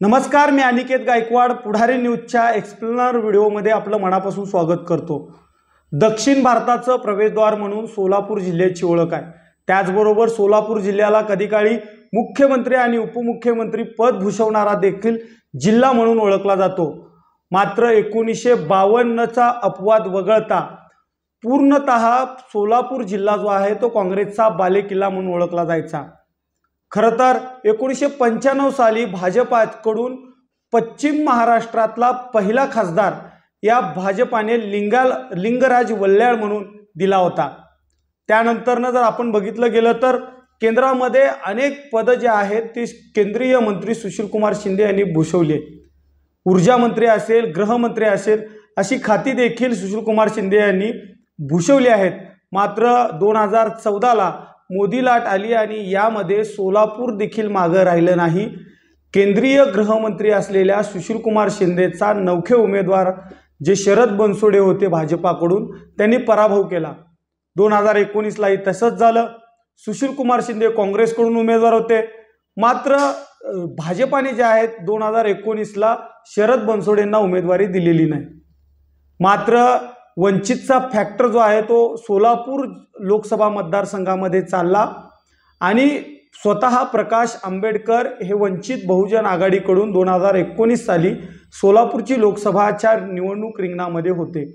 नमस्कार, मी अनिकेत गायकवाड पुढारी न्यूजच्या एक्सप्लेनर व्हिडिओमध्ये आपलं मनापासून स्वागत करतो। दक्षिण भारताचं प्रवेशद्वार म्हणून सोलापूर जिल्ह्याची ओळख आहे। त्याचबरोबर सोलापूर जिल्ह्याला कधीकाळी मुख्यमंत्री आणि उपमुख्यमंत्री पद भूषवणारा देखील जिल्हा म्हणून ओळखला जातो। मात्र 1952चा अपवाद वगळता पूर्णतः सोलापूर जिल्हा जो आहे तो काँग्रेसचा बालेकिल्ला म्हणून ओळखला जायचा। खरं तर 1995 साली भाजपाकडून पश्चिम महाराष्ट्रातला पहिला खासदार या भाजपाने लिंगराज वल्ल्याळ म्हणून दिला होता। त्यानंतरनं जर आपण बघितलं गेलं तर केंद्रामध्ये अनेक पद जे आहेत ती केंद्रीय मंत्री सुशीलकुमार शिंदे यांनी भूषवली। ऊर्जा मंत्री असेल, गृहमंत्री असेल अशी खाती देखील सुशीलकुमार शिंदे यांनी भूषवली आहेत। मात्र 2014ला मोदी लाट आली आणि यामध्ये सोलापूर देखील मागे राहिलं नाही। केंद्रीय गृहमंत्री असलेल्या सुशीलकुमार शिंदेचा नवखे उमेदवार जे शरद बनसोडे होते भाजपाकडून त्यांनी पराभव केला। 2019लाही तसंच झालं। सुशीलकुमार शिंदे काँग्रेसकडून उमेदवार होते, मात्र भाजपाने जे आहेत 2019ला शरद बनसोडेंना उमेदवारी दिलेली नाही। मात्र वंचितचा फॅक्टर जो आहे तो सोलापूर लोकसभा मतदारसंघामध्ये चालला आणि स्वतः प्रकाश आंबेडकर हे वंचित बहुजन आघाडीकडून 2019 साली सोलापूरची लोकसभाच्या निवडणूक रिंगणामध्ये होते।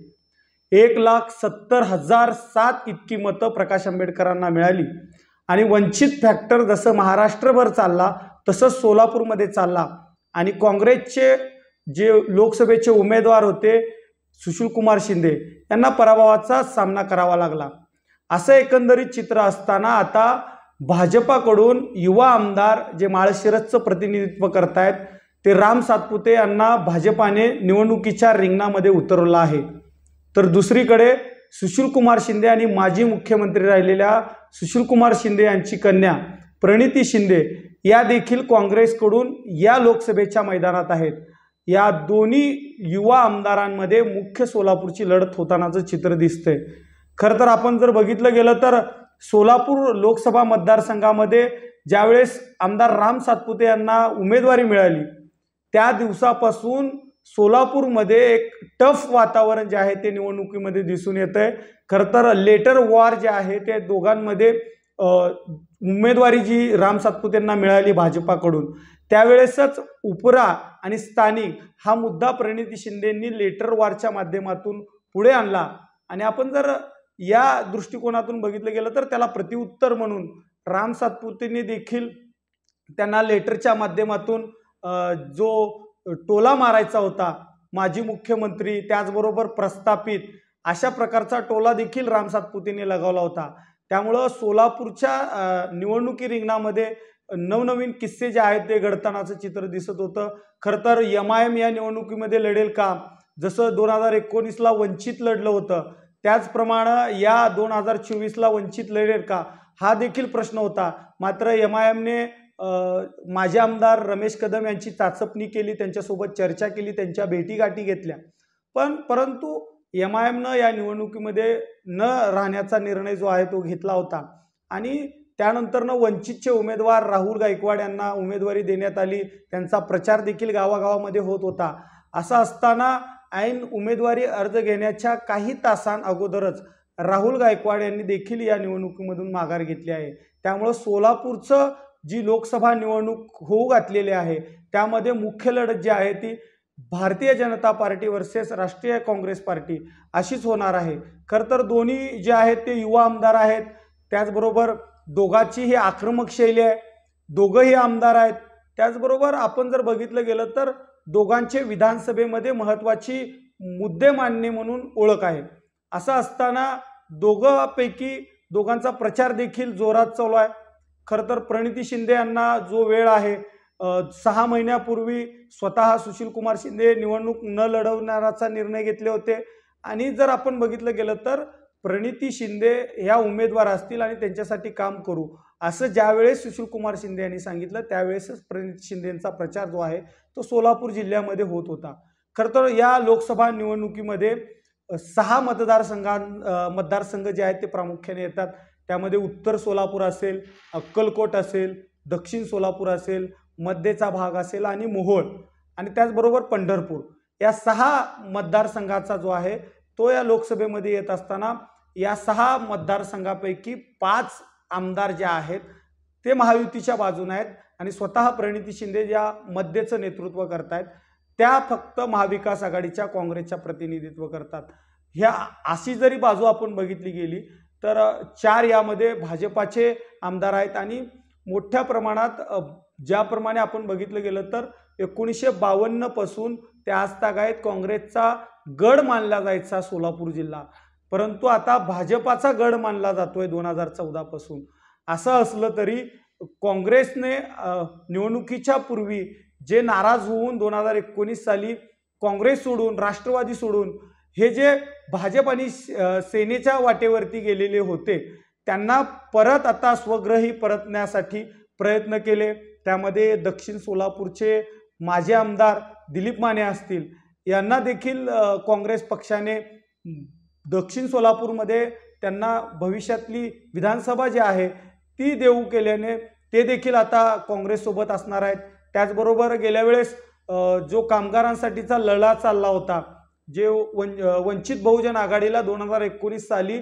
1,70,007 इतकी मतं प्रकाश आंबेडकरांना मिळाली आणि वंचित फॅक्टर जसं महाराष्ट्रभर चालला तसंच सोलापूरमध्ये चालला आणि काँग्रेसचे जे लोकसभेचे उमेदवार होते सुशीलकुमार शिंदे यांना पराभवाचा सामना करावा लागला। असं एकंदरीत चित्र असताना आता भाजपाकडून युवा आमदार जे माळशिरसचं प्रतिनिधित्व करतायत ते राम सातपुते यांना भाजपाने निवडणुकीच्या रिंगणामध्ये उतरवलं आहे। तर दुसरीकडे सुशीलकुमार शिंदे आणि माजी मुख्यमंत्री राहिलेल्या सुशीलकुमार शिंदे यांची कन्या प्रणिती शिंदे या देखील काँग्रेसकडून या लोकसभेच्या मैदानात आहेत। या दोन्ही युवा आमदारांमध्ये मुख्य सोलापूरची लढत होतानाचं चित्र दिसतंय। खरं तर आपण जर बघितलं गेलं तर सोलापूर लोकसभा मतदारसंघामध्ये ज्यावेळेस आमदार राम सातपुते यांना उमेदवारी मिळाली त्या दिवसापासून सोलापूरमध्ये एक टफ वातावरण जे आहे ते निवडणुकीमध्ये दिसून येतंय। खरं तर लेटर वॉर जे आहे ते दोघांमध्ये उमेदवारी जी राम सातपुतेंना मिळाली भाजपाकडून त्यावेळेसच उपरा आणि स्थानिक हा मुद्दा प्रणिती शिंदेंनी लेटर वॉरच्या माध्यमातून पुढे आणला आणि आपण जर या दृष्टिकोनातून बघितलं गेलं तर त्याला प्रत्युत्तर म्हणून राम सातपुतेंनी देखील त्यांना लेटरच्या माध्यमातून जो टोला मारायचा होता माजी मुख्यमंत्री त्याचबरोबर प्रस्थापित अशा प्रकारचा टोला देखील राम सातपुतेंनी लगावला होता। त्यामुळं सोलापूरच्या निवडणुकी रिंगणामध्ये नवनवीन किस्से जे आहेत ते घडतानाचं चित्र दिसत होतं। खरं तर MIM या निवडणुकीमध्ये लढेल का, जसं 2019ला वंचित लढलं होतं त्याचप्रमाणे या 2024ला वंचित लढेल का हा देखील प्रश्न होता। मात्र MIMने माजी आमदार रमेश कदम यांची चाचपणी केली, त्यांच्यासोबत चर्चा केली, त्यांच्या भेटीगाठी घेतल्या, परंतु MIMनं या निवडणुकीमध्ये न राहण्याचा निर्णय जो आहे तो घेतला होता आणि त्यानंतरनं वंचितचे उमेदवार राहुल गायकवाड यांना उमेदवारी देण्यात आली। त्यांचा प्रचार देखील गावागावामध्ये होत होता। असं असताना ऐन उमेदवारी अर्ज घेण्याच्या काही तासांअगोदरच राहुल गायकवाड यांनी देखील या निवडणुकीमधून माघार घेतली आहे। त्यामुळे सोलापूरचं जी लोकसभा निवडणूक होऊ घातलेली आहे त्यामध्ये मुख्य लढत जी आहे ती भारतीय जनता पार्टी वर्सेस राष्ट्रीय काँग्रेस पार्टी अशीच होणार आहे। खरं तर दोन्ही जे आहेत ते युवा आमदार आहेत, त्याचबरोबर दोघांची ही आक्रमक शैली आहे, दोघंही आमदार आहेत। त्याचबरोबर आपण जर बघितलं गेलं तर दोघांचे विधानसभेमध्ये महत्त्वाची मुद्दे मांडणे म्हणून ओळख आहे। असं असताना दोघांपैकी दोघांचा प्रचार देखील जोरात चालू आहे। खरं तर प्रणिती शिंदे यांना जो वेळ आहे 6 महिन्यापूर्वी स्वतः सुशीलकुमार शिंदे निवडणूक न लढवण्याचा निर्णय घेतले होते आणि जर आपण बघितलं गेलं तर प्रणिती शिंदे ह्या उमेदवार असतील आणि त्यांच्यासाठी काम करू असं ज्यावेळेस सुशीलकुमार शिंदे यांनी सांगितलं त्यावेळेसच प्रणिती शिंदेंचा प्रचार जो आहे तो सोलापूर जिल्ह्यामध्ये होत होता। खरं तर या लोकसभा निवडणुकीमध्ये 6 मतदारसंघ जे आहेत ते प्रामुख्याने येतात। त्यामध्ये उत्तर सोलापूर असेल, अक्कलकोट असेल, दक्षिण सोलापूर असेल, मध्येचा भाग असेल आणि मोहोळ आणि त्याचबरोबर पंढरपूर या 6 मतदारसंघाचा जो आहे तो या लोकसभेमध्ये येत असताना या 6 मतदारसंघापैकी 5 आमदार जे आहेत ते महायुतीच्या बाजूने आहेत आणि स्वतः प्रणिती शिंदे ज्या मध्येचं नेतृत्व करतायत त्या फक्त महाविकास आघाडीच्या काँग्रेसच्या प्रतिनिधित्व करतात. ह्या अशी जरी बाजू आपण बघितली गेली तर 4 यामध्ये भाजपाचे आमदार आहेत आणि मोठ्या प्रमाणात ज्याप्रमाणे आपण बघितलं गेलं तर 1952 पासून ते आजतागायत काँग्रेसचा गड मानला जायचा सोलापूर जिल्हा, परंतु आता भाजपाचा गड मानला जातोय 2014 पासून. असं असलं तरी काँग्रेसने निवडणुकीच्या पूर्वी जे नाराज होऊन 2019 साली काँग्रेस सोडून राष्ट्रवादी सोडून हे जे भाजप आणि सेनेच्या वाटेवरती गेलेले होते त्यांना परत आता स्वग्रही परतण्यासाठी प्रयत्न केले. त्यामध्ये दक्षिण सोलापूरचे माजी आमदार दिलीप माने असतील यांना देखील काँग्रेस पक्षाने दक्षिण सोलापूरमध्ये त्यांना भविष्यातली विधानसभा जी आहे ती देऊ केल्याने ते देखील आता काँग्रेससोबत असणार आहेत. त्याचबरोबर गेल्या वेळेस जो कामगारांसाठीचा लढा चालला होता जे वंचित बहुजन आघाडीला 2019 साली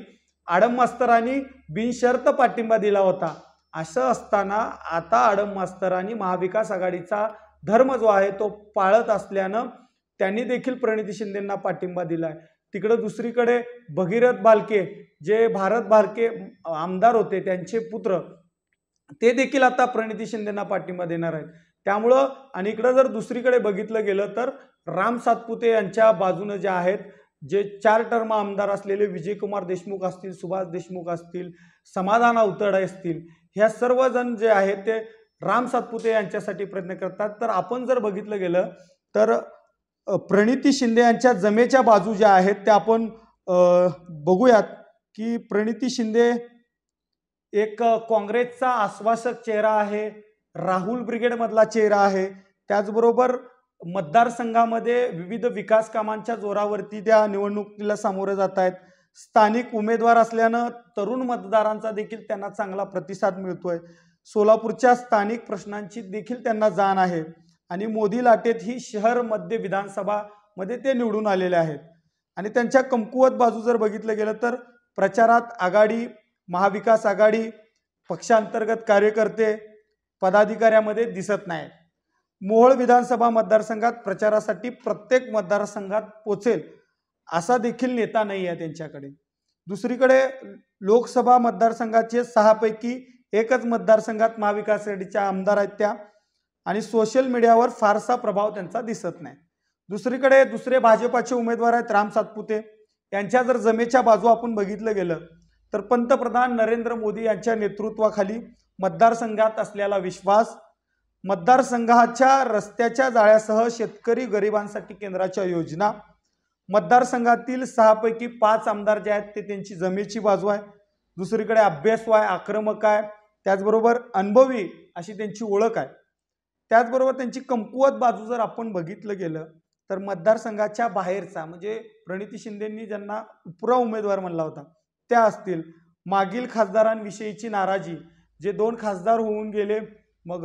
आडम मास्तरांनी बिनशर्त पाठिंबा दिला होता. असं असताना आता आडम मास्तरांनी महाविकास आघाडीचा धर्म जो आहे तो पाळत असल्यानं त्यांनी देखील प्रणिती शिंदेंना पाठिंबा दिलाय. तिकडं दुसरीकडे भगीरथ भालके जे भारत भालके आमदार होते त्यांचे पुत्र ते देखील आता प्रणिती शिंदेंना पाठिंबा देणार आहेत. त्यामुळं आणि इकडं जर दुसरीकडे बघितलं गेलं तर राम सातपुते यांच्या बाजूने जे आहेत जे 4 टर्म आमदार असलेले विजयकुमार देशमुख असतील, सुभाष देशमुख असतील, समाधान अवतडे असतील, ह्या सर्वजण जे आहेत ते राम सातपुते यांच्यासाठी प्रयत्न करतात. तर आपण जर बघितलं गेलं तर प्रणिती शिंदे यांच्या जमेच्या बाजू ज्या आहेत त्या आपण बघूयात की प्रणिती शिंदे एक काँग्रेसचा आश्वासक चेहरा आहे, राहुल ब्रिगेडमधला चेहरा आहे. त्याचबरोबर मतदारसंघामध्ये विविध विकास कामांच्या जोरावरती त्या निवडणुकीला सामोरे जात आहेत. स्थानिक उमेदवार असल्यानं तरुण मतदारांचा देखील त्यांना चांगला प्रतिसाद मिळतोय. सोलापूरच्या स्थानिक प्रश्नांची देखील त्यांना जाण आहे आणि मोदी लाटेत ही शहर मध्य विधानसभामध्ये ते निवडून आलेले आहेत. आणि त्यांच्या कमकुवत बाजू जर बघितलं गेलं तर प्रचारात आघाडी, महाविकास आघाडी, पक्षांतर्गत कार्यकर्ते, पदाधिकाऱ्यामध्ये दिसत नाही. मोहोळ विधानसभा मतदारसंघात प्रचारासाठी प्रत्येक मतदारसंघात पोचेल असा देखील नेता नाही आहे त्यांच्याकडे. दुसरीकडे लोकसभा मतदारसंघाचे 6 पैकी एकच मतदारसंघात महाविकास आघाडीच्या आमदार आहेत त्या आणि सोशल मीडियावर फारसा प्रभाव त्यांचा दिसत नाही. दुसरीकडे दुसरे भाजपाचे उमेदवार आहेत राम सातपुते यांच्या जर जमेच्या बाजू आपण बघितलं गेलं तर पंतप्रधान नरेंद्र मोदी यांच्या नेतृत्वाखाली मतदारसंघात असलेला विश्वास, मतदारसंघाच्या रस्त्याच्या जाळ्यासह शेतकरी गरिबांसाठी केंद्राच्या योजना, मतदारसंघातील 6 पैकी 5 आमदार जे आहेत ते त्यांची जमेची बाजू आहे. दुसरीकडे अभ्यासू आहे, आक्रमक आहे, त्याचबरोबर अनुभवी अशी त्यांची ओळख आहे. त्याचबरोबर त्यांची कमकुवत बाजू जर आपण बघितलं गेलं तर मतदारसंघाच्या बाहेरचा म्हणजे प्रणिती शिंदेंनी ज्यांना पुरा उमेदवार म्हणला होता त्या असतील, मागील खासदारांविषयीची नाराजी, जे 2 खासदार होऊन गेले, मग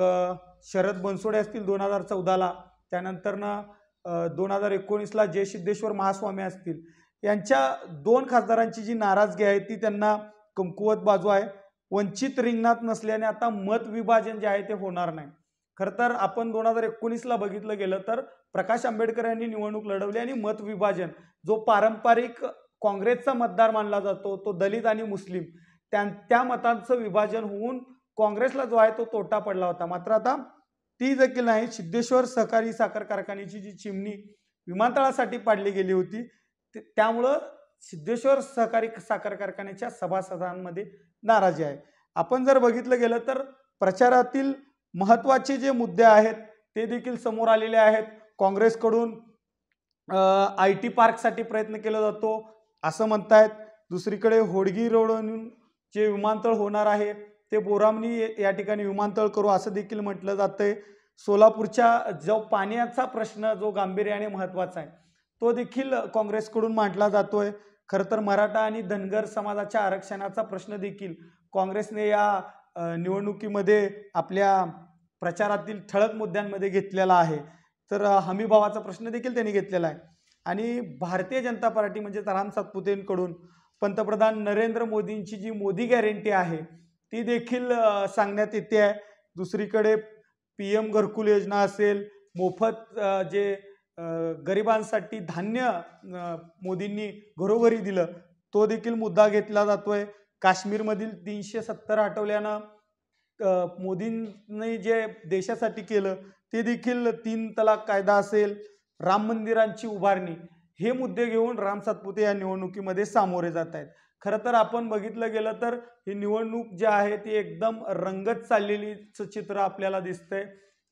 शरद बनसोडे असतील 2014ला, त्यानंतरनं 2019ला जय सिद्धेश्वर महास्वामी असतील, यांच्या 2 खासदारांची जी नाराजगी आहे ती त्यांना कमकुवत बाजू आहे. वंचित रिंगणात नसल्याने आता मत विभाजन जे आहे ते होणार नाही. खरं तर आपण 2019ला बघितलं गेलं तर प्रकाश आंबेडकर यांनी निवडणूक लढवली आणि मत विभाजन जो पारंपरिक काँग्रेसचा मतदार मानला जातो तो दलित आणि मुस्लिम त्या मतांचं विभाजन होऊन काँग्रेसला जो आहे तो तोटा पडला होता. मात्र आता ती देखील नाही. सिद्धेश्वर सहकारी साखर कारखान्याची जी चिमणी विमानतळासाठी पाडली गेली होती त्यामुळं सिद्धेश्वर सहकारी साखर कारखान्याच्या सभासदांमध्ये नाराजी आहे. आपण जर बघितलं गेलं तर प्रचारातील महत्त्वाचे जे मुद्दे आहेत ते देखील समोर आलेले आहेत. काँग्रेसकडून IT पार्कसाठी प्रयत्न केला जातो असं म्हणतायत. दुसरीकडे होडगी रोडवरून जे विमानतळ होणार आहे ते बोरामणी या ठिकाणी विमानतळ करू असं देखील म्हटलं जातंय. सोलापूरच्या जो पाण्याचा प्रश्न जो गांभीर्याने महत्त्वाचा आहे तो देखील काँग्रेसकडून मांडला जातोय. खरं तर मराठा आणि धनगर समाजाच्या आरक्षणाचा प्रश्न देखील काँग्रेसने या निवडणुकीमध्ये आपल्या प्रचारातील ठळक मुद्द्यांमध्ये घेतलेला आहे. तर हमीभावाचा प्रश्न देखील त्यांनी घेतलेला आहे. आणि भारतीय जनता पार्टी म्हणजे राम सातपुतेंकडून पंतप्रधान नरेंद्र मोदींची जी मोदी गॅरंटी आहे ती देखील सांगण्यात येते आहे. दुसरीकडे PM घरकुल योजना असेल, मोफत जे गरिबांसाठी धान्य मोदींनी घरोघरी दिलं तो देखील मुद्दा घेतला जातोय. काश्मीरमधील 370 हटवल्यानं मोदींनी जे देशासाठी केलं ते देखील 3 तलाक कायदा असेल, राम मंदिरांची उभारणी, हे मुद्दे घेऊन राम सातपुते या निवडणुकीमध्ये सामोरे जात आहेत. खरं तर आपण बघितलं गेलं तर ही निवडणूक जी आहे ती एकदम रंगत चाललेली चित्र आपल्याला दिसतंय.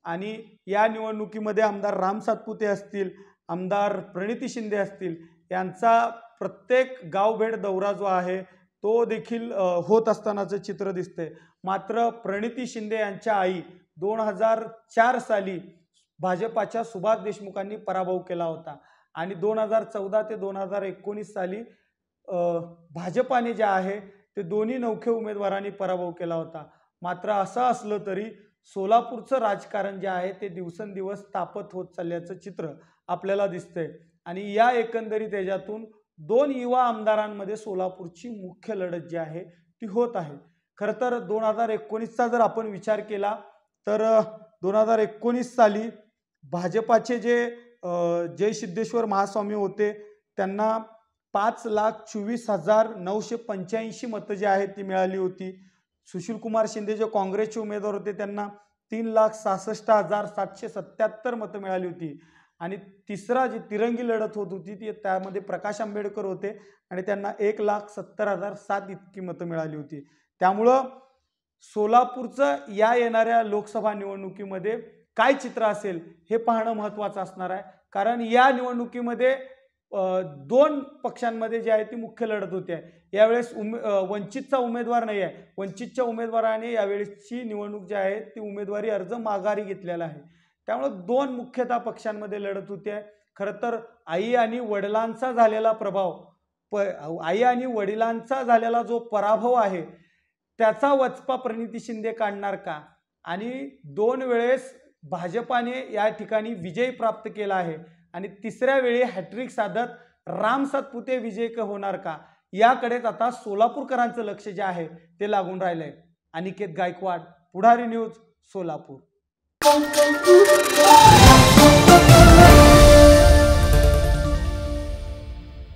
आणि या निवडणुकीमध्ये आमदार राम सातपुते असतील, आमदार प्रणिती शिंदे असतील, यांचा प्रत्येक गावभेट दौरा जो आहे तो देखील होत असतानाचं चित्र दिसतंय. मात्र प्रणिती शिंदे यांच्या आई 2004 साली भाजपाच्या सुभाष देशमुखांनी पराभव केला होता आणि 2014 ते 2019 साली भाजपाने जे आहे ते दोन्ही नवखे उमेदवारांनी पराभव केला होता. मात्र असं असलं तरी सोलापूरचं राजकारण जे आहे ते दिवसेंदिवस तापत होत चालल्याचं चित्र आपल्याला दिसतंय. आणि या एकंदरीत याच्यातून 2 युवा आमदारांमध्ये सोलापूरची मुख्य लढत जी आहे ती होत आहे. खरं तर 2019चा जर आपण विचार केला तर 2019 साली भाजपाचे जे जय सिद्धेश्वर महास्वामी होते त्यांना 5,24,985 मतं जी आहेत ती मिळाली होती. सुशील कुमार शिंदे जे काँग्रेसचे उमेदवार होते त्यांना 3,66,777 मतं मिळाली होती. आणि तिसरा जी तिरंगी लढत होत होती ती त्यामध्ये प्रकाश आंबेडकर होते आणि त्यांना 1,70,007 इतकी मतं मिळाली होती. त्यामुळं सोलापूरचं या येणाऱ्या लोकसभा निवडणुकीमध्ये काय चित्र असेल हे पाहणं महत्त्वाचं असणार आहे. कारण या निवडणुकीमध्ये 2 पक्षांमध्ये जी आहे ती मुख्य लढत होते. यावेळेस वंचितचा उमेदवार नाही आहे. वंचितच्या उमेदवाराने यावेळेसची निवडणूक जी आहे ती उमेदवारी अर्ज माघारी घेतलेला आहे. त्यामुळे 2 मुख्यतः पक्षांमध्ये लढत होते. खरं तर आई आणि वडिलांचा झालेला आई आणि वडिलांचा झालेला जो पराभव आहे त्याचा वचपा प्रणिती शिंदे काढणार का? आणि 2 वेळेस भाजपाने या ठिकाणी विजय प्राप्त केला आहे आणि तिसऱ्या वेळी हॅट्रिक साधत राम सातपुते विजय होणार का? याकडेच आता सोलापूरकरांचं लक्ष जे आहे ते लागून राहिलंय. अनिकेत गायकवाड, पुढारी न्यूज, सोलापूर.